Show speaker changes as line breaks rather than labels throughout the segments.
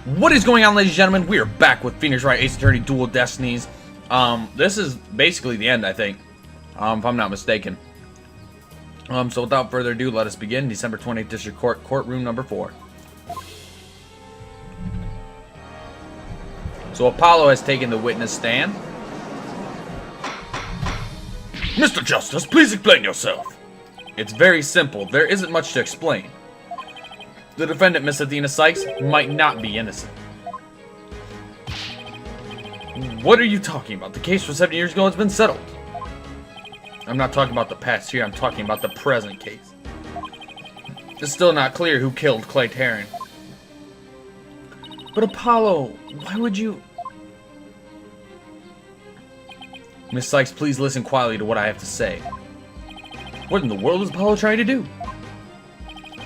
What is going on, ladies and gentlemen? We are back with Phoenix Wright Ace Attorney Dual Destinies. This is basically the end, I think, if I'm not mistaken. So without further ado, let us begin. December 20th District Court, courtroom number 4. So Apollo has taken the witness stand.
Mr. Justice, please explain yourself.
It's very simple. There isn't much to explain. The defendant, Miss Athena Sykes, might not be innocent. What are you talking about? The case from 7 years ago has been settled. I'm not talking about the past here, I'm talking about the present case. It's still not clear who killed Clay Tarrant. But Apollo, why would you... Miss Sykes, please listen quietly to what I have to say. What in the world is Apollo trying to do?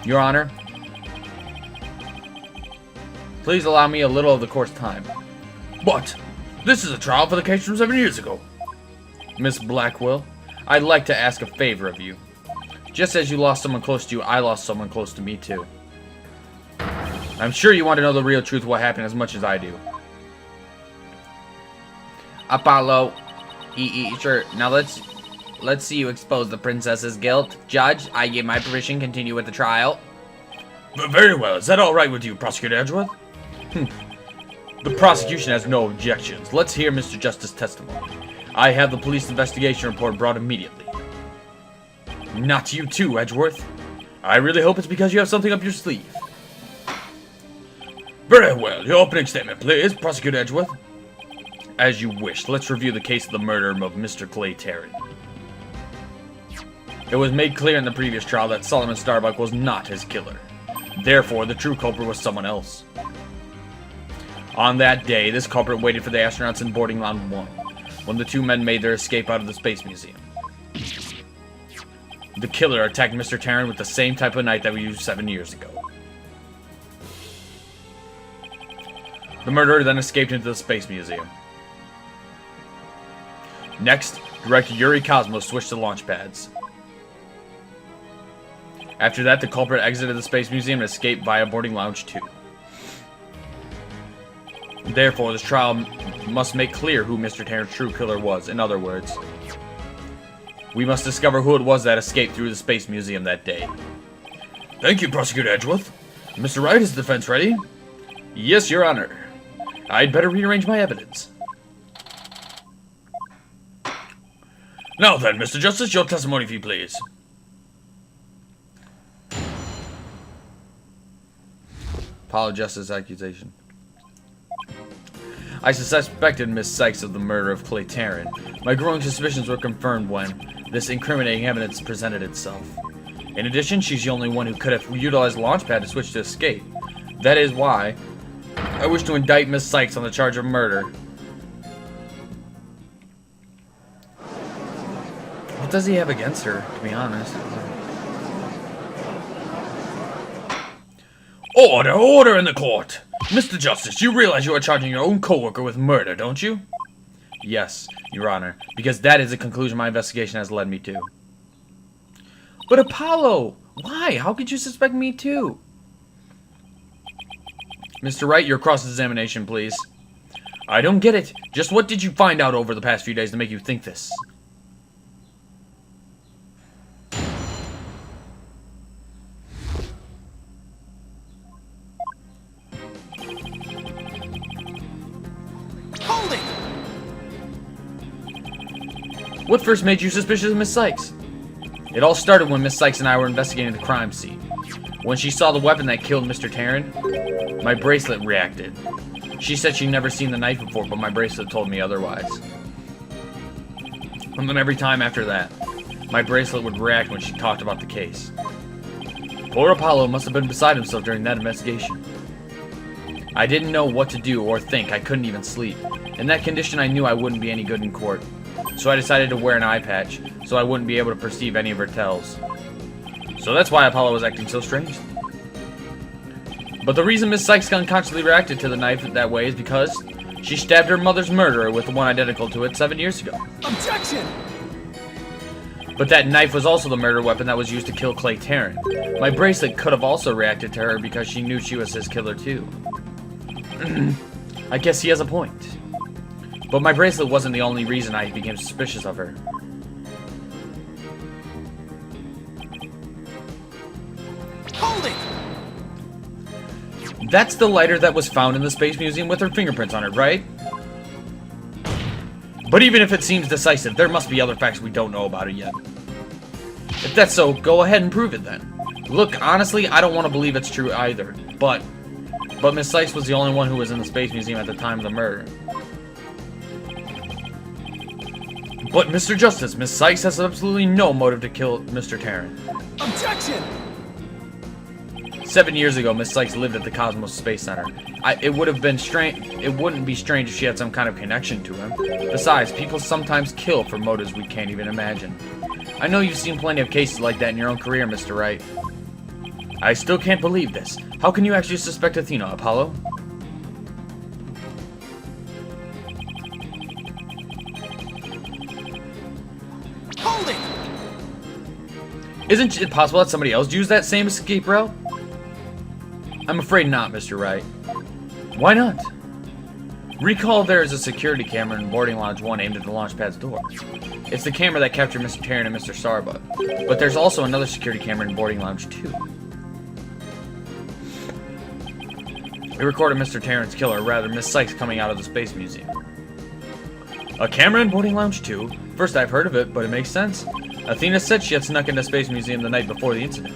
Your Honor, please allow me a little of the court's time.
But this is a trial for the case from 7 years ago.
Miss Blackwell, I'd like to ask a favor of you. Just as you lost someone close to you, I lost someone close to me too. I'm sure you want to know the real truth of what happened as much as I do. Apollo, sure. Now let's see you expose the princess's guilt. Judge, I give my permission. Continue with the trial.
Very well. Is that all right with you, Prosecutor Edgeworth?
The prosecution has no objections. Let's hear Mr. Justice's testimony. I have the police investigation report brought immediately. Not you too, Edgeworth. I really hope it's because you have something up your sleeve.
Very well. Your opening statement, please, Prosecutor Edgeworth.
As you wish. Let's review the case of the murder of Mr. Clay Tarrant. It was made clear in the previous trial that Solomon Starbuck was not his killer. Therefore, the true culprit was someone else. On that day, this culprit waited for the astronauts in boarding line 1, when the two men made their escape out of the Space Museum. The killer attacked Mr. Tarrant with the same type of knife that we used 7 years ago. The murderer then escaped into the Space Museum. Next, Director Yuri Cosmos switched to launch pads. After that, the culprit exited the Space Museum and escaped via boarding lounge 2. Therefore, this trial must make clear who Mr. Tarrant's true killer was. In other words, we must discover who it was that escaped through the Space Museum that day.
Thank you, Prosecutor Edgeworth. Mr. Wright, is the defense ready?
Yes, Your Honor. I'd better rearrange my evidence.
Now then, Mr. Justice, your testimony, if you please.
Apollo Justice accusation. I suspected Miss Sykes of the murder of Clay Tarrant. My growing suspicions were confirmed when this incriminating evidence presented itself. In addition, she's the only one who could have utilized the launchpad to switch to escape. That is why I wish to indict Miss Sykes on the charge of murder. What does he have against her, to be honest?
Order, order in the court! Mr. Justice, you realize you are charging your own co-worker with murder, don't you?
Yes, Your Honor, because that is the conclusion my investigation has led me to. But Apollo, why? How could you suspect me too? Mr. Wright, your cross-examination, please. I don't get it. Just what did you find out over the past few days to make you think this? What first made you suspicious of Miss Sykes? It all started when Miss Sykes and I were investigating the crime scene. When she saw the weapon that killed Mr. Tarrant, my bracelet reacted. She said she'd never seen the knife before, but my bracelet told me otherwise. And then every time after that, my bracelet would react when she talked about the case. Poor Apollo must have been beside himself during that investigation. I didn't know what to do or think. I couldn't even sleep. In that condition, I knew I wouldn't be any good in court. So I decided to wear an eye patch, so I wouldn't be able to perceive any of her tells. So that's why Apollo was acting so strange. But the reason Miss Sykes unconsciously reacted to the knife that way is because she stabbed her mother's murderer with the one identical to it 7 years ago.
Objection!
But that knife was also the murder weapon that was used to kill Clay Tarrant. My bracelet could have also reacted to her because she knew she was his killer too. I guess he has a point. But my bracelet wasn't the only reason I became suspicious of her.
Hold it!
That's the lighter that was found in the Space Museum with her fingerprints on it, right? But even if it seems decisive, there must be other facts we don't know about it yet. If that's so, go ahead and prove it then. Look, honestly, I don't want to believe it's true either, but Miss Sykes was the only one who was in the Space Museum at the time of the murder. But, Mr. Justice, Miss Sykes has absolutely no motive to kill Mr. Tarrant.
Objection!
7 years ago, Miss Sykes lived at the Cosmos Space Center. It wouldn't be strange if she had some kind of connection to him. Besides, people sometimes kill for motives we can't even imagine. I know you've seen plenty of cases like that in your own career, Mr. Wright. I still can't believe this. How can you actually suspect Athena, Apollo?
Hold it!
Isn't it possible that somebody else used that same escape route? I'm afraid not, Mr. Wright. Why not? Recall there is a security camera in boarding lounge 1 aimed at the launch pad's door. It's the camera that captured Mr. Tarrant and Mr. Starbuck. But there's also another security camera in boarding lounge 2. It recorded Mr. Tarrant's killer, or rather Miss Sykes, coming out of the Space Museum. A camera in boarding lounge 2? First I've heard of it, but it makes sense. Athena said she had snuck into Space Museum the night before the incident.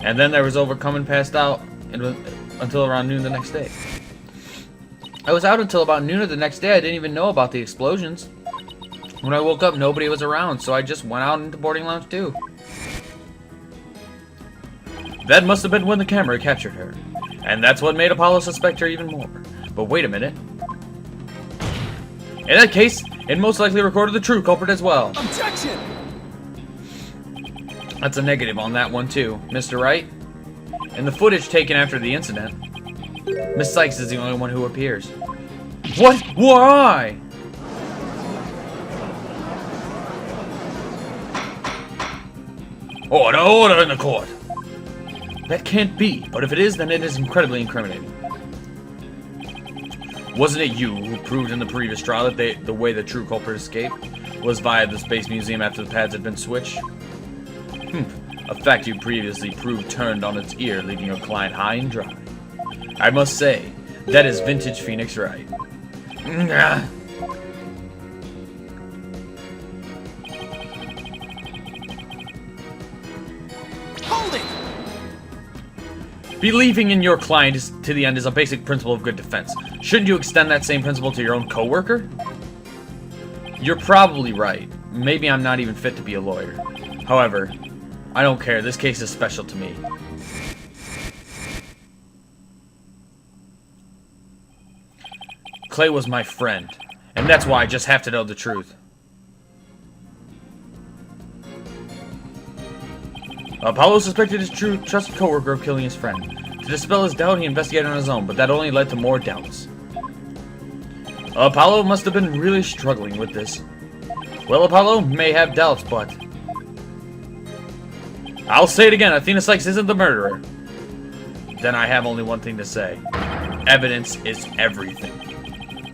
And then there was overcome and passed out until around noon the next day. I was out until about noon of the next day. I didn't even know about the explosions. When I woke up, nobody was around, so I just went out into boarding lounge 2. That must have been when the camera captured her. And that's what made Apollo suspect her even more. But wait a minute. In that case, it most likely recorded the true culprit as well.
Objection!
That's a negative on that one too, Mr. Wright. In the footage taken after the incident, Miss Sykes is the only one who appears. What? Why?
Order, order in the court.
That can't be, but if it is, then it is incredibly incriminating. Wasn't it you who proved in the previous trial that the way the true culprit escaped was via the Space Museum after the pads had been switched? A fact you previously proved turned on its ear, leaving your client high and dry. I must say, that is vintage Phoenix Wright.
Hold it!
Believing in your client to the end is a basic principle of good defense. Shouldn't you extend that same principle to your own coworker? You're probably right. Maybe I'm not even fit to be a lawyer. However, I don't care. This case is special to me. Clay was my friend, and that's why I just have to know the truth. Apollo suspected his true trusted coworker of killing his friend. To dispel his doubt, he investigated on his own, but that only led to more doubts. Apollo must have been really struggling with this. Well, Apollo may have doubts, but... I'll say it again, Athena Sykes isn't the murderer. Then I have only one thing to say. Evidence is everything.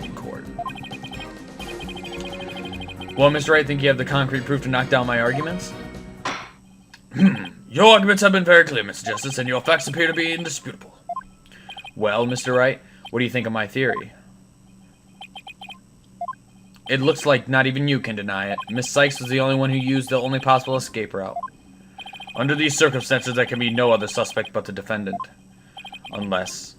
In court. Well, Mr. Wright, think you have the concrete proof to knock down my arguments?
Your arguments have been very clear, Mr. Justice, and your facts appear to be indisputable.
Well, Mr. Wright, what do you think of my theory? It looks like not even you can deny it. Miss Sykes was the only one who used the only possible escape route. Under these circumstances, there can be no other suspect but the defendant. Unless...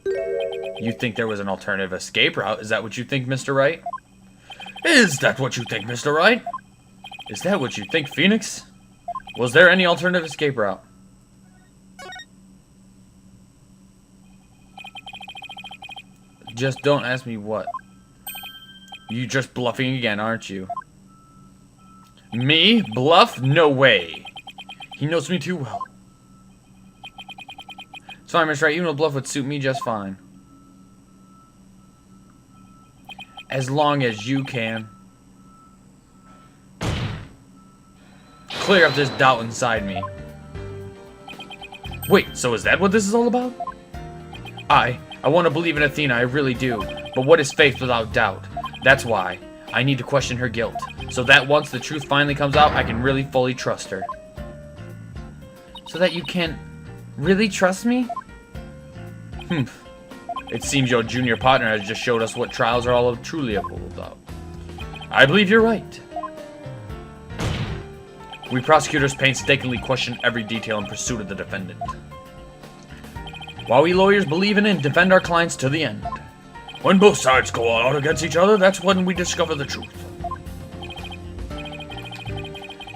you think there was an alternative escape route? Is that what you think, Mr. Wright?
Is that what you think, Mr. Wright?
Is that what you think, Phoenix? Was there any alternative escape route? Just don't ask me what. You just bluffing again, aren't you? Me? Bluff? No way. He knows me too well. It's fine, Mr. Wright. Even a bluff would suit me just fine. As long as you can clear up this doubt inside me. Wait, so is that what this is all about? I want to believe in Athena, I really do. But what is faith without doubt? That's why I need to question her guilt, so that once the truth finally comes out, I can really fully trust her. So that you can really trust me? It seems your junior partner has just showed us what trials are all truly about. I believe you're right. We prosecutors painstakingly question every detail in pursuit of the defendant, while we lawyers believe in and defend our clients to the end.
When both sides go all out against each other, that's when we discover the truth.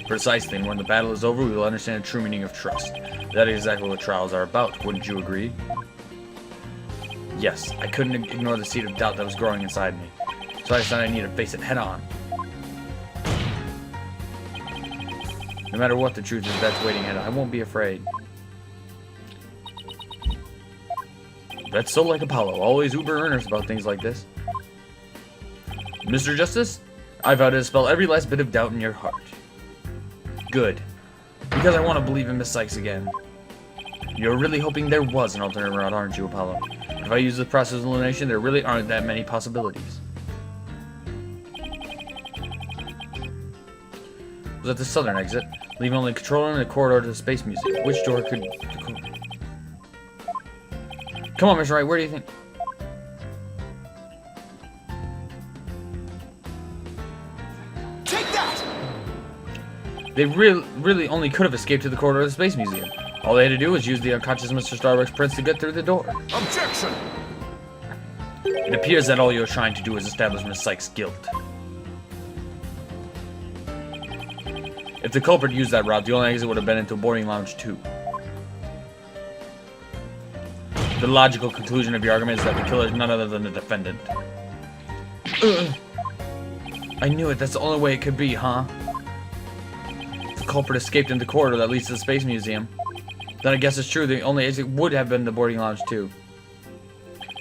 Precisely, and when the battle is over, we will understand the true meaning of trust. That is exactly what trials are about, wouldn't you agree? Yes, I couldn't ignore the seed of doubt that was growing inside me, so I decided I needed to face it head on. No matter what the truth is that's waiting ahead, I won't be afraid. That's so like Apollo, always uber earnest about things like this. Mr. Justice, I vow to dispel every last bit of doubt in your heart. Good. Because I want to believe in Miss Sykes again. You're really hoping there was an alternate route, aren't you, Apollo? If I use the process of elimination, there really aren't that many possibilities. It was at the southern exit, leaving only the control room and the corridor to the Space Museum. Which door could... Come on, Mr. Wright, where do you think...
Take that!
They really only could have escaped to the corridor of the Space Museum. All they had to do was use the unconscious Mr. Starbuck's prince to get through the door.
Objection!
It appears that all you're trying to do is establish Miss Sykes' guilt. If the culprit used that route, the only exit would have been into boarding lounge 2. The logical conclusion of your argument is that the killer is none other than the defendant. I knew it. That's the only way it could be, huh? If the culprit escaped in the corridor that leads to the Space Museum, then I guess it's true the only exit would have been the boarding lounge 2.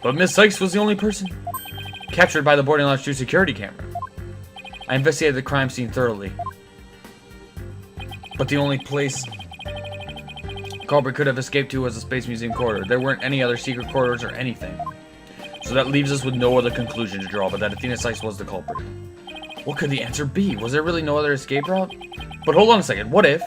But Miss Sykes was the only person captured by the boarding lounge 2 security camera. I investigated the crime scene thoroughly, but the only place culprit could have escaped to was the Space Museum corridor. There weren't any other secret corridors or anything. So that leaves us with no other conclusion to draw but that Athena Sykes was the culprit. What could the answer be? Was there really no other escape route? But hold on a second, what if...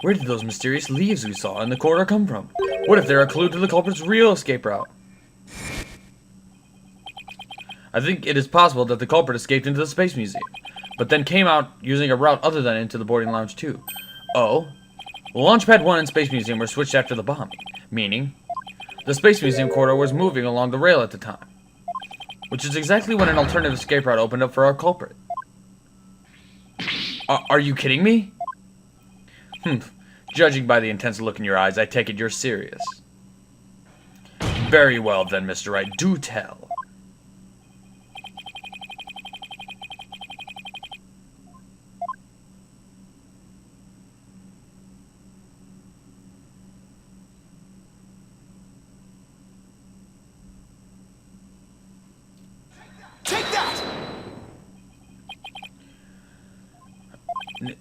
Where did those mysterious leaves we saw in the corridor come from? What if they're a clue to the culprit's real escape route? I think it is possible that the culprit escaped into the Space Museum, but then came out using a route other than into the boarding lounge 2. Oh? Launchpad 1 and Space Museum were switched after the bombing, meaning the Space Museum corridor was moving along the rail at the time, which is exactly when an alternative escape route opened up for our culprit. Are you kidding me? Judging by the intense look in your eyes, I take it you're serious. Very well then, Mr. Wright, do tell.
Take that!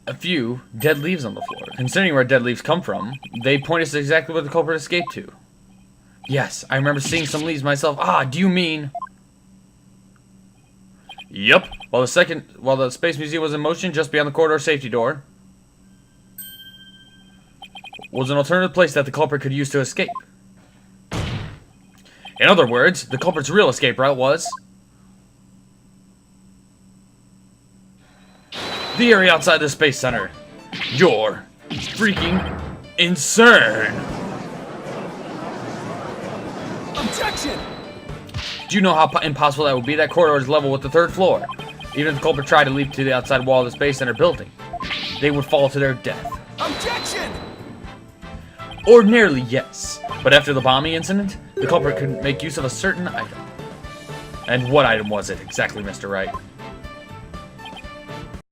A few dead leaves on the floor. Considering where dead leaves come from, they point us to exactly where the culprit escaped to. Yes, I remember seeing some leaves myself. Ah, do you mean... Yep. While the Space Museum was in motion just beyond the corridor safety door, was an alternative place that the culprit could use to escape. In other words, the culprit's real escape route was... the area outside the Space Center. You're freaking insane.
Objection!
Do you know how impossible that would be? That corridor is level with the 3rd floor. Even if the culprit tried to leap to the outside wall of the Space Center building, they would fall to their death.
Objection!
Ordinarily, yes. But after the bombing incident, the culprit could make use of a certain item. And what item was it exactly, Mr. Wright?